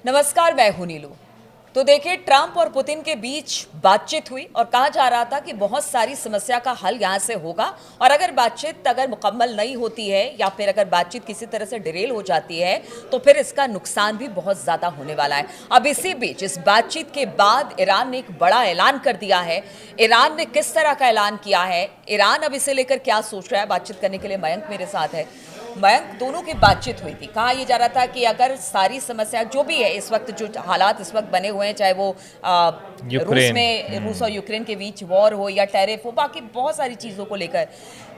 नमस्कार, मैं हूं नीलू। तो देखिए, ट्रंप और पुतिन के बीच बातचीत हुई और कहा जा रहा था कि बहुत सारी समस्या का हल यहां से होगा और अगर बातचीत मुकम्मल नहीं होती है या फिर अगर बातचीत किसी तरह से डिरेल हो जाती है तो फिर इसका नुकसान भी बहुत ज्यादा होने वाला है। अब इसी बीच इस बातचीत के बाद ईरान ने एक बड़ा ऐलान कर दिया है। ईरान ने किस तरह का ऐलान किया है, ईरान अब इसे लेकर क्या सोच रहा है, बातचीत करने के लिए मयंक मेरे साथ है। मयंक, दोनों की बातचीत हुई थी। कहा यह जा रहा था कि अगर सारी समस्या जो भी है इस वक्त, जो हालात इस वक्त बने हुए हैं, चाहे वो रूस और यूक्रेन के बीच वॉर हो या टैरिफ हो, बाकी बहुत सारी चीज़ों को लेकर,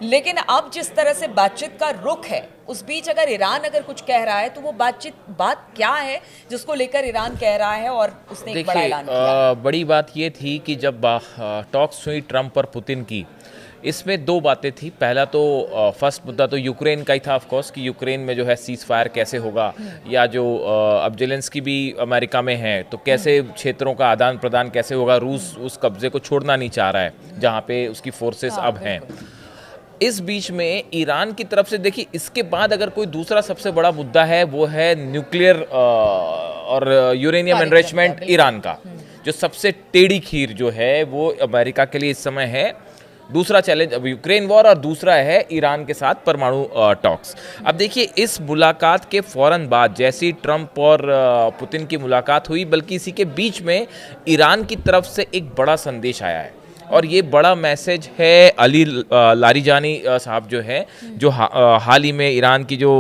लेकिन अब जिस तरह से बातचीत का रुख है उस बीच अगर ईरान अगर कुछ कह रहा है तो वो बात क्या है जिसको लेकर ईरान कह रहा है और उसने एक बड़ा ऐलान किया। बड़ी बात ये थी कि जब टॉक्स हुई ट्रंप और पुतिन की, इसमें दो बातें थी। पहला तो फर्स्ट मुद्दा तो यूक्रेन का ही था, ऑफ कोर्स, कि यूक्रेन में जो है सीज फायर कैसे होगा, या जो अब जेलेंस्की भी अमेरिका में है तो कैसे क्षेत्रों का आदान प्रदान कैसे होगा। रूस उस कब्जे को छोड़ना नहीं चाह रहा है जहाँ पे उसकी फोर्सेस अब हैं। इस बीच में ईरान की तरफ से देखिए, इसके बाद अगर कोई दूसरा सबसे बड़ा मुद्दा है वो है न्यूक्लियर और यूरेनियम एनरिचमेंट ईरान का, जो सबसे टेढ़ी खीर जो है वो अमेरिका के लिए इस समय है। दूसरा चैलेंज अब यूक्रेन वॉर और दूसरा है ईरान के साथ परमाणु टॉक्स। अब देखिए, इस मुलाकात के फौरन बाद जैसी ट्रंप और पुतिन की मुलाकात हुई, बल्कि इसी के बीच में ईरान की तरफ से एक बड़ा संदेश आया है और ये बड़ा मैसेज है अली लारिजानी साहब जो है, जो हाल ही में ईरान की जो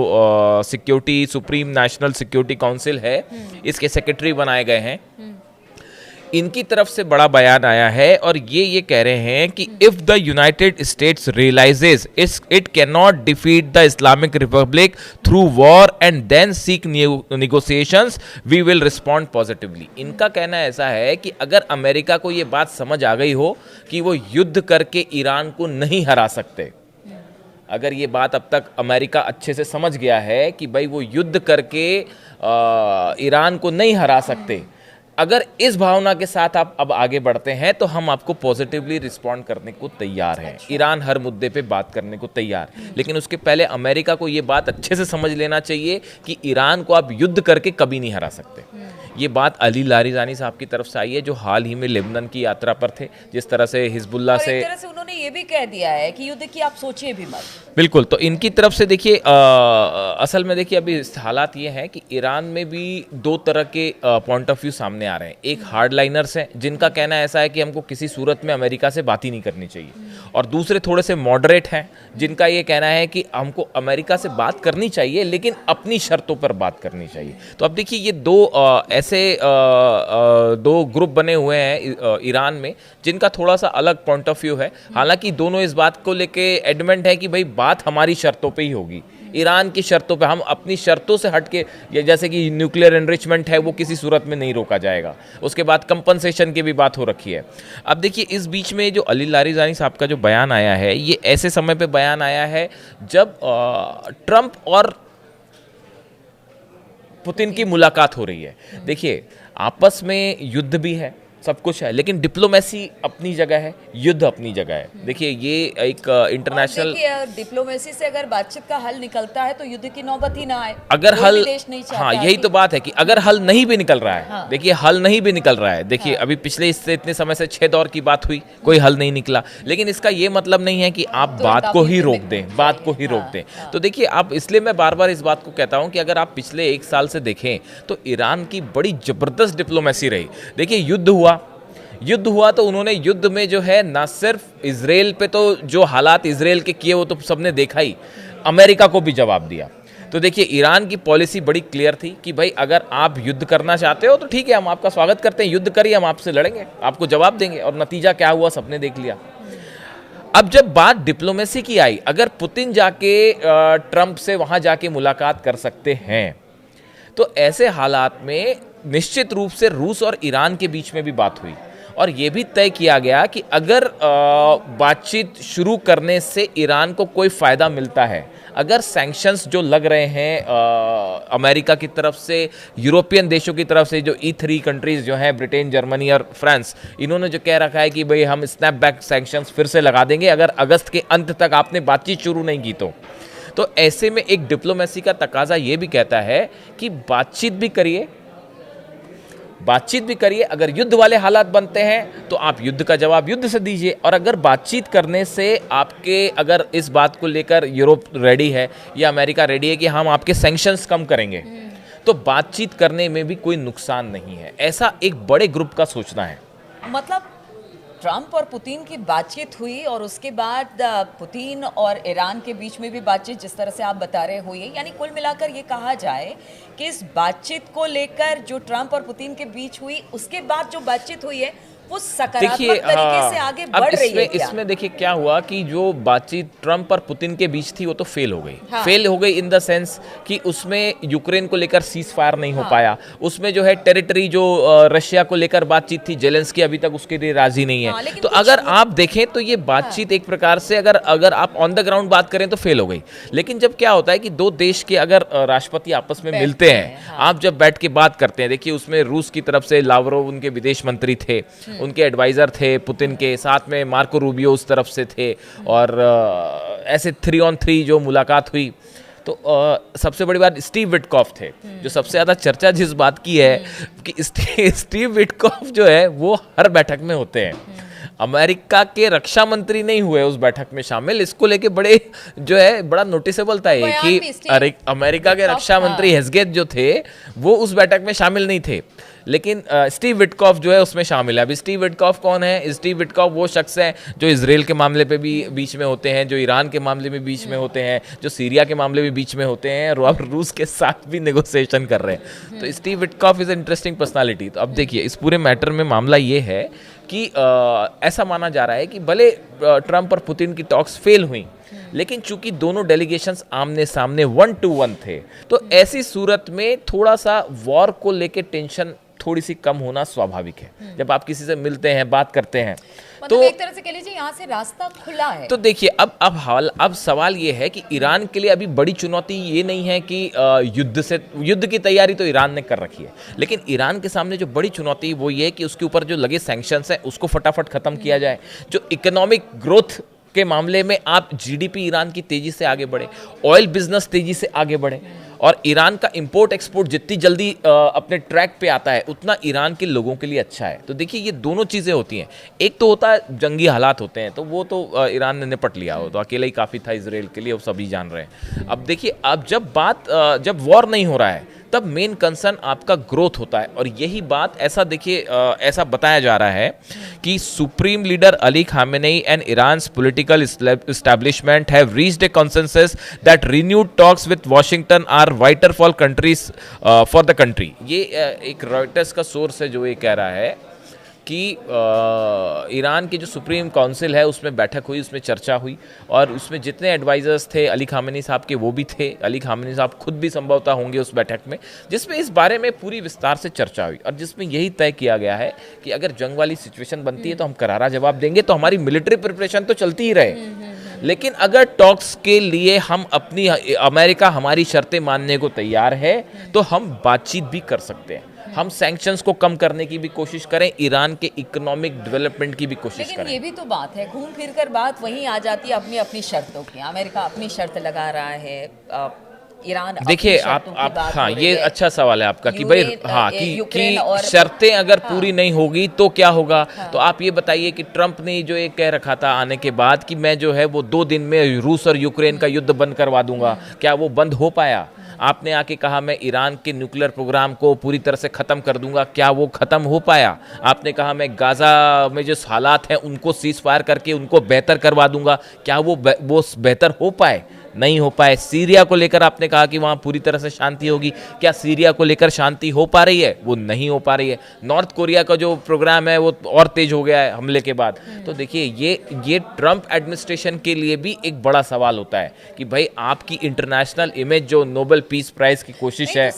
security supreme national security council है इसके सेक्रेटरी बनाए गए हैं। इनकी तरफ से बड़ा बयान आया है और ये कह रहे हैं कि if the United States realises it can not defeat the Islamic republic through war and then seek negotiations, we will respond positively. इनका कहना ऐसा है कि अगर अमेरिका को ये बात समझ आ गई हो कि वो युद्ध करके ईरान को नहीं हरा सकते, अगर ये बात अब तक अमेरिका अच्छे से समझ गया है कि भाई वो युद्ध करके ईरान को नहीं हरा सकते, अगर इस भावना के साथ आप अब आगे बढ़ते हैं तो हम आपको पॉजिटिवली रिस्पॉन्ड करने को तैयार हैं। ईरान हर मुद्दे पे बात करने को तैयार, लेकिन उसके पहले अमेरिका को ये बात अच्छे से समझ लेना चाहिए कि ईरान को आप युद्ध करके कभी नहीं हरा सकते। ये बात अली लारिजानी साहब की तरफ से आई है, जो हाल ही में लेबनान की यात्रा पर थे। जिस तरह से हिजबुल्लाह से, एक तरह से उन्होंने ये भी कह दिया है कि युद्ध की आप सोचिए भी मत। बिल्कुल, तो इनकी तरफ से देखिए, असल में देखिए अभी हालात ये हैं कि ईरान में भी दो तरह के पॉइंट ऑफ व्यू सामने आ रहे हैं। एक हार्ड लाइनर्स हैं जिनका कहना ऐसा है कि हमको किसी सूरत में अमेरिका से बात ही नहीं करनी चाहिए, और दूसरे थोड़े से मॉडरेट हैं जिनका ये कहना है कि हमको अमेरिका से बात करनी चाहिए लेकिन अपनी शर्तों पर बात करनी चाहिए। तो अब देखिए, ये दो ग्रुप बने हुए हैं ईरान में जिनका थोड़ा सा अलग पॉइंट ऑफ व्यू है। हालांकि दोनों इस बात को लेके एडमेंट है कि भाई बात हमारी शर्तों पे ही होगी, ईरान की शर्तों पे, हम अपनी शर्तों से हटके, जैसे कि न्यूक्लियर एनरिचमेंट है वो किसी सूरत में नहीं रोका जाएगा। उसके बाद कंपनसेशन की भी बात हो रखी है। अब देखिए, इस बीच में जो अली लारिजानी साहब का जो बयान आया है, ये ऐसे समय पे बयान आया है जब ट्रंप और पुतिन की मुलाकात हो रही है। देखिए, आपस में युद्ध भी है, सब कुछ है, लेकिन डिप्लोमेसी अपनी जगह है, युद्ध अपनी जगह है। देखिए, ये एक इंटरनेशनल डिप्लोमेसी से अगर बातचीत का हल निकलता है तो युद्ध की नौबत ही ना आए। अगर हल, हाँ, यही तो बात है कि अगर हल नहीं भी निकल रहा है, देखिए हल नहीं भी निकल रहा है, देखिए अभी पिछले इससे इतने समय से 6 दौर की बात हुई, कोई हल नहीं निकला, लेकिन इसका ये मतलब नहीं है कि आप बात को ही रोक दें, बात को ही रोक दें। तो देखिए, आप, इसलिए मैं बार बार इस बात को कहता हूं कि अगर आप पिछले 1 साल से देखें तो ईरान की बड़ी जबरदस्त डिप्लोमेसी रही। देखिए, युद्ध हुआ तो उन्होंने युद्ध में जो है ना सिर्फ इजराइल पे, तो जो हालात इजराइल के किए वो तो सबने देखा ही, अमेरिका को भी जवाब दिया। तो देखिए, ईरान की पॉलिसी बड़ी क्लियर थी कि भाई अगर आप युद्ध करना चाहते हो तो ठीक है, हम आपका स्वागत करते हैं, युद्ध करिए, हम आपसे लड़ेंगे, आपको जवाब देंगे। और नतीजा क्या हुआ सबने देख लिया। अब जब बात डिप्लोमेसी की आई, अगर पुतिन जाके ट्रंप से वहां जाके मुलाकात कर सकते हैं तो ऐसे हालात में निश्चित रूप से रूस और ईरान के बीच में भी बात हुई और ये भी तय किया गया कि अगर बातचीत शुरू करने से ईरान को कोई फ़ायदा मिलता है, अगर सैंक्शंस जो लग रहे हैं अमेरिका की तरफ से, यूरोपियन देशों की तरफ से, जो E3 कंट्रीज़ जो हैं, ब्रिटेन, जर्मनी और फ्रांस, इन्होंने जो कह रखा है कि भाई हम स्नैप बैक सैंक्शंस फिर से लगा देंगे अगर अगस्त के अंत तक आपने बातचीत शुरू नहीं की तो ऐसे में एक डिप्लोमेसी का तकाजा ये भी कहता है कि बातचीत भी करिए बातचीत भी करिए, अगर युद्ध वाले हालात बनते हैं तो आप युद्ध का जवाब युद्ध से दीजिए, और अगर बातचीत करने से आपके अगर इस बात को लेकर यूरोप रेडी है या अमेरिका रेडी है कि हम आपके सैंक्शंस कम करेंगे, तो बातचीत करने में भी कोई नुकसान नहीं है। ऐसा एक बड़े ग्रुप का सोचना है। मतलब ट्रंप और पुतिन की बातचीत हुई और उसके बाद पुतिन और ईरान के बीच में भी बातचीत जिस तरह से आप बता रहे हो, ये यानी कुल मिलाकर ये कहा जाए कि इस बातचीत को लेकर जो ट्रंप और पुतिन के बीच हुई, उसके बाद जो बातचीत हुई है वो सकारात्मक तरीके से आगे बढ़ रही है क्या? इसमें देखिए क्या हुआ कि जो बातचीत ट्रंप और पुतिन के बीच थी वो तो फेल हो गई। फेल हो गई इन द सेंस कि उसमें यूक्रेन को लेकर सीज फायर नहीं हो पाया। उसमें जो है टेरिटरी जो रशिया को लेकर बातचीत थी, जेलेंस्की अभी तक उसके लिए राजी नहीं है। तो अगर आप देखें तो ये बातचीत एक प्रकार से अगर आप ऑन द ग्राउंड बात करें तो फेल हो गई। लेकिन जब क्या होता है कि दो देश के अगर राष्ट्रपति आपस में मिलते हैं, आप जब बैठ के बात करते हैं, देखिए उसमें रूस की तरफ से लावरोव उनके विदेश मंत्री थे, उनके एडवाइजर थे पुतिन के, साथ में मार्को रूबियो उस तरफ से थे, और ऐसे 3 on 3 जो मुलाकात हुई, तो सबसे बड़ी बात स्टीव विटकॉफ थे। जो सबसे ज़्यादा चर्चा जिस बात की है कि स्टीव विटकॉफ जो है वो हर बैठक में होते हैं। अमेरिका के रक्षा मंत्री नहीं हुए उस बैठक में शामिल, इसको लेके बड़े जो है बड़ा नोटिसेबल था ये कि अमेरिका के रक्षा मंत्री हेस्गेट जो थे वो उस बैठक में शामिल नहीं थे, लेकिन स्टीव विटकॉफ जो है उसमें शामिल है। अभी स्टीव विटकॉफ कौन है? स्टीव विटकॉफ वो शख्स हैं जो इजराइल के मामले पे भी बीच में होते हैं, जो ईरान के मामले में बीच में होते हैं, जो सीरिया के मामले में बीच में होते हैं, और अब रूस के साथ भी नेगोशिएशन कर रहे हैं। तो Steve Witkoff is interesting personality. तो अब देखिए इस पूरे मैटर में मामला ये है कि ऐसा माना जा रहा है कि भले ट्रंप और पुतिन की टॉक्स फेल हुई, लेकिन चूंकि दोनों डेलीगेशंस आमने सामने 1 to 1 थे, तो ऐसी सूरत में थोड़ा सा वॉर को लेके टेंशन थोड़ी सी कम होना स्वाभाविक है। जब आप किसी से मिलते हैं, बात करते हैं, तो एक तरह से कह लीजिए यहाँ से रास्ता खुला है। तो देखिए अब सवाल ये है कि ईरान के लिए अभी बड़ी चुनौती ये नहीं है कि युद्ध की तैयारी तो ईरान ने कर रखी है, लेकिन ईरान के सामने जो बड़ी चुनौती वो ये है कि उसके ऊपर जो लगे सैंक्शंस हैं उसको फटाफट खत्म किया जाए। जो इकोनॉमिक ग्रोथ के मामले में आप जीडीपी ईरान की तेजी से आगे बढ़े, ऑयल बिजनेस तेजी से आगे बढ़े, और ईरान का इंपोर्ट एक्सपोर्ट जितनी जल्दी अपने ट्रैक पे आता है उतना ईरान के लोगों के लिए अच्छा है। तो देखिए ये दोनों चीज़ें होती हैं। एक तो होता है जंगी हालात होते हैं, तो वो तो ईरान ने निपट लिया हो, तो अकेला ही काफ़ी था इसराइल के लिए, वो सभी जान रहे हैं। अब देखिए अब जब वॉर नहीं हो रहा है तब मेन कंसर्न आपका ग्रोथ होता है, और यही बात ऐसा देखिए ऐसा बताया जा रहा है कि supreme leader Ali Khamenei and Iran's political establishment have reached a consensus that renewed talks with Washington are vital for countries for the country. ये एक रॉयटर्स का सोर्स है जो ये कह रहा है कि ईरान की जो सुप्रीम काउंसिल है उसमें बैठक हुई, उसमें चर्चा हुई, और उसमें जितने एडवाइजर्स थे अली खामेनी साहब के वो भी थे। अली खामेनी साहब खुद भी संभवतः होंगे उस बैठक में, जिसमें इस बारे में पूरी विस्तार से चर्चा हुई, और जिसमें यही तय किया गया है कि अगर जंग वाली सिचुएशन बनती है तो हम करारा जवाब देंगे, तो हमारी मिलिट्री प्रिपरेशन तो चलती ही रहे, लेकिन अगर टॉक्स के लिए अमेरिका हमारी शर्तें मानने को तैयार है तो हम बातचीत भी कर सकते हैं, हम सैंक्शंस को कम करने की भी कोशिश करें, ईरान के इकोनॉमिक डेवलपमेंट की भी कोशिश करें। लेकिन ये भी तो बात है, घूम फिर कर बात वहीं आ जाती है अपनी अपनी शर्तों की। अमेरिका अपनी शर्त लगा रहा है, ईरान देखिए आप हाँ ये अच्छा सवाल है आपका कि भाई हाँ कि शर्तें अगर पूरी नहीं होगी तो क्या होगा। तो आप ये बताइए कि ट्रंप ने जो ये कह रखा था आने के बाद कि मैं जो है वो 2 दिन में रूस और यूक्रेन का युद्ध बंद करवा दूंगा, क्या वो बंद हो पाया? आपने आके कहा मैं ईरान के न्यूक्लियर प्रोग्राम को पूरी तरह से ख़त्म कर दूंगा, क्या वो ख़त्म हो पाया? आपने कहा मैं गाज़ा में जो हालात हैं उनको सीज फायर करके उनको बेहतर करवा दूंगा, क्या वो बेहतर हो पाए? नहीं हो पाए। सीरिया को लेकर आपने कहा कि वहाँ पूरी तरह से शांति होगी, क्या सीरिया को लेकर शांति हो पा रही है? वो नहीं हो पा रही है। नॉर्थ कोरिया का जो प्रोग्राम है वो और तेज हो गया है हमले के बाद। तो देखिए ये ट्रंप एडमिनिस्ट्रेशन के लिए भी एक बड़ा सवाल होता है कि भाई आपकी इंटरनेशनल इमेज जो नोबेल पीस प्राइज की कोशिश है,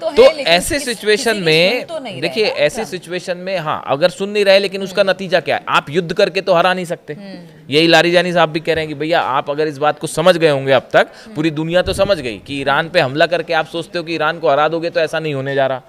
तो ऐसे सिचुएशन में देखिए ऐसे सिचुएशन में हाँ अगर सुन नहीं रहे, लेकिन उसका नतीजा क्या है? आप युद्ध करके तो हरा नहीं सकते। यही लारीजानी साहब भी कह रहे हैं कि भैया आप अगर इस बात को समझ गए होंगे अब तक पूरी दुनिया तो समझ गई कि ईरान पे हमला करके आप सोचते हो कि ईरान को हरा दोगे, तो ऐसा नहीं होने जा रहा।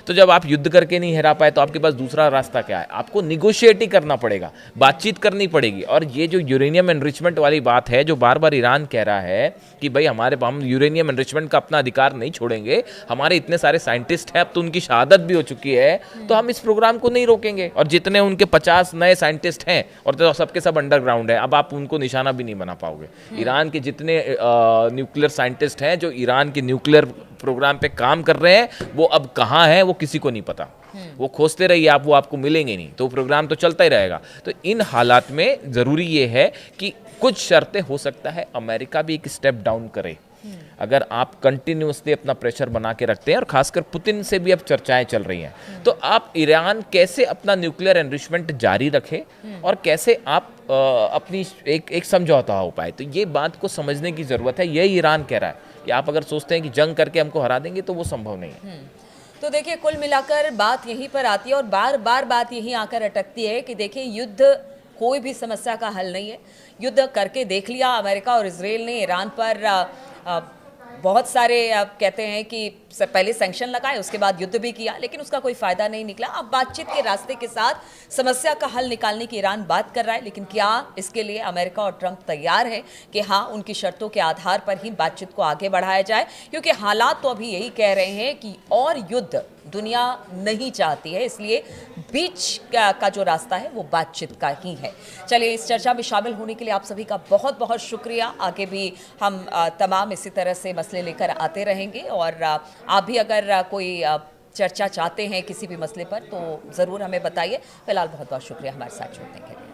तो जब आप युद्ध करके नहीं हरा पाए तो आपके पास दूसरा रास्ता क्या है? आपको निगोशिएट ही करना पड़ेगा, बातचीत करनी पड़ेगी। और ये जो यूरेनियम एनरिचमेंट वाली बात है, जो बार बार ईरान कह रहा है कि भाई हम यूरेनियम एनरिचमेंट का अपना अधिकार नहीं छोड़ेंगे, हमारे इतने सारे साइंटिस्ट हैं, अब तो उनकी शहादत भी हो चुकी है, तो हम इस प्रोग्राम को नहीं रोकेंगे। और जितने उनके 50 नए साइंटिस्ट हैं, और तो सबके सब अंडरग्राउंड है, अब आप उनको निशाना भी नहीं बना पाओगे। ईरान के जितने न्यूक्लियर साइंटिस्ट हैं जो ईरान के न्यूक्लियर प्रोग्राम पे काम कर रहे हैं, वो अब कहाँ हैं वो किसी को नहीं पता। वो खोजते रहिए आप, वो आपको मिलेंगे नहीं, तो प्रोग्राम तो चलता ही रहेगा। तो इन हालात में ज़रूरी ये है कि कुछ शर्तें, हो सकता है अमेरिका भी एक स्टेप डाउन करे। अगर आप कंटिन्यूसली अपना प्रेशर बना के रखते हैं, और खासकर पुतिन से भी अब चर्चाएं चल रही हैं, तो आप ईरान कैसे अपना न्यूक्लियर एनरिचमेंट जारी रखे और कैसे आप अपनी एक समझौता हो पाए, तो ये बात को समझने की ज़रूरत है। यही ईरान कह रहा है कि आप अगर सोचते हैं कि जंग करके हमको हरा देंगे, तो वो संभव नहीं है। तो देखिए, कुल मिलाकर बात यहीं पर आती है और बार बार बात यहीं आकर अटकती है कि देखिए, युद्ध कोई भी समस्या का हल नहीं है। युद्ध करके देख लिया अमेरिका और इजराइल ने, ईरान पर बहुत सारे कहते हैं कि पहले सैंक्शन लगाए, उसके बाद युद्ध भी किया, लेकिन उसका कोई फायदा नहीं निकला। अब बातचीत के रास्ते के साथ समस्या का हल निकालने की ईरान बात कर रहा है, लेकिन क्या इसके लिए अमेरिका और ट्रंप तैयार हैं कि हाँ, उनकी शर्तों के आधार पर ही बातचीत को आगे बढ़ाया जाए? क्योंकि हालात तो अभी यही कह रहे हैं कि और युद्ध दुनिया नहीं चाहती है, इसलिए बीच का जो रास्ता है वो बातचीत का ही है। चलिए, इस चर्चा में शामिल होने के लिए आप सभी का बहुत बहुत शुक्रिया। आगे भी हम तमाम इसी तरह से मसले लेकर आते रहेंगे, और आप भी अगर कोई चर्चा चाहते हैं किसी भी मसले पर तो ज़रूर हमें बताइए। फिलहाल बहुत बहुत शुक्रिया हमारे साथ जुड़ने के लिए।